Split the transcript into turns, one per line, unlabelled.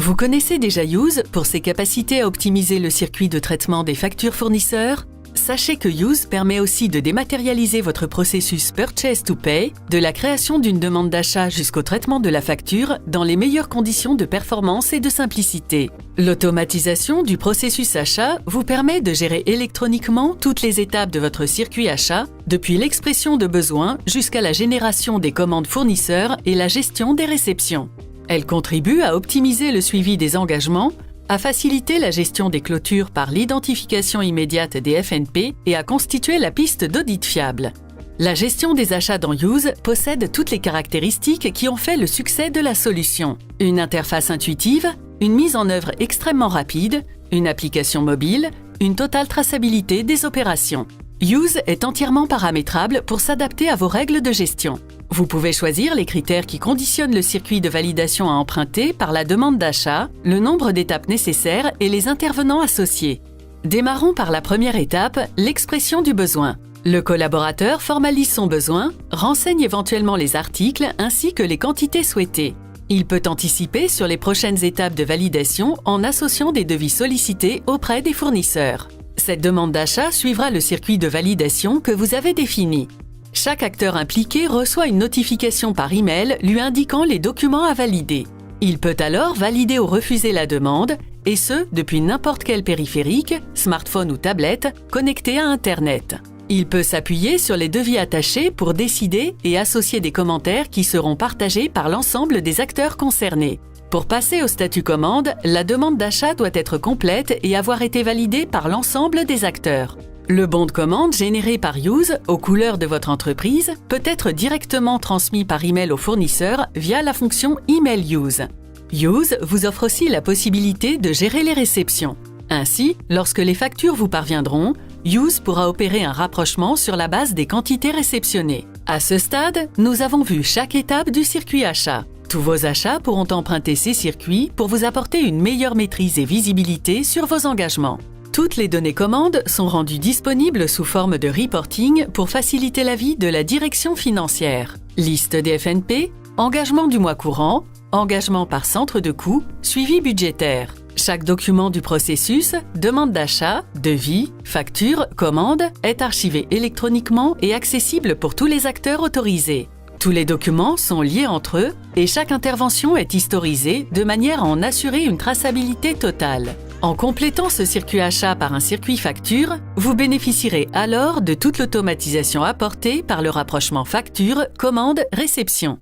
Vous connaissez déjà Use pour ses capacités à optimiser le circuit de traitement des factures fournisseurs? Sachez que Use permet aussi de dématérialiser votre processus Purchase to Pay, de la création d'une demande d'achat jusqu'au traitement de la facture dans les meilleures conditions de performance et de simplicité. L'automatisation du processus achat vous permet de gérer électroniquement toutes les étapes de votre circuit achat, depuis l'expression de besoins jusqu'à la génération des commandes fournisseurs et la gestion des réceptions. Elle contribue à optimiser le suivi des engagements, à faciliter la gestion des clôtures par l'identification immédiate des FNP et à constituer la piste d'audit fiable. La gestion des achats dans Use possède toutes les caractéristiques qui ont fait le succès de la solution. Une interface intuitive, une mise en œuvre extrêmement rapide, une application mobile, une totale traçabilité des opérations. Use est entièrement paramétrable pour s'adapter à vos règles de gestion. Vous pouvez choisir les critères qui conditionnent le circuit de validation à emprunter par la demande d'achat, le nombre d'étapes nécessaires et les intervenants associés. Démarrons par la première étape, l'expression du besoin. Le collaborateur formalise son besoin, renseigne éventuellement les articles ainsi que les quantités souhaitées. Il peut anticiper sur les prochaines étapes de validation en associant des devis sollicités auprès des fournisseurs. Cette demande d'achat suivra le circuit de validation que vous avez défini. Chaque acteur impliqué reçoit une notification par email lui indiquant les documents à valider. Il peut alors valider ou refuser la demande, et ce, depuis n'importe quel périphérique, smartphone ou tablette, connecté à Internet. Il peut s'appuyer sur les devis attachés pour décider et associer des commentaires qui seront partagés par l'ensemble des acteurs concernés. Pour passer au statut commande, la demande d'achat doit être complète et avoir été validée par l'ensemble des acteurs. Le bon de commande généré par Use, aux couleurs de votre entreprise, peut être directement transmis par email au fournisseur via la fonction Email Use. Use vous offre aussi la possibilité de gérer les réceptions. Ainsi, lorsque les factures vous parviendront, Use pourra opérer un rapprochement sur la base des quantités réceptionnées. À ce stade, nous avons vu chaque étape du circuit achat. Tous vos achats pourront emprunter ces circuits pour vous apporter une meilleure maîtrise et visibilité sur vos engagements. Toutes les données commandes sont rendues disponibles sous forme de reporting pour faciliter la vie de la direction financière. Liste des FNP, engagement du mois courant, engagement par centre de coût, suivi budgétaire. Chaque document du processus, demande d'achat, devis, facture, commande, est archivé électroniquement et accessible pour tous les acteurs autorisés. Tous les documents sont liés entre eux et chaque intervention est historisée de manière à en assurer une traçabilité totale. En complétant ce circuit achat par un circuit facture, vous bénéficierez alors de toute l'automatisation apportée par le rapprochement facture-commande-réception.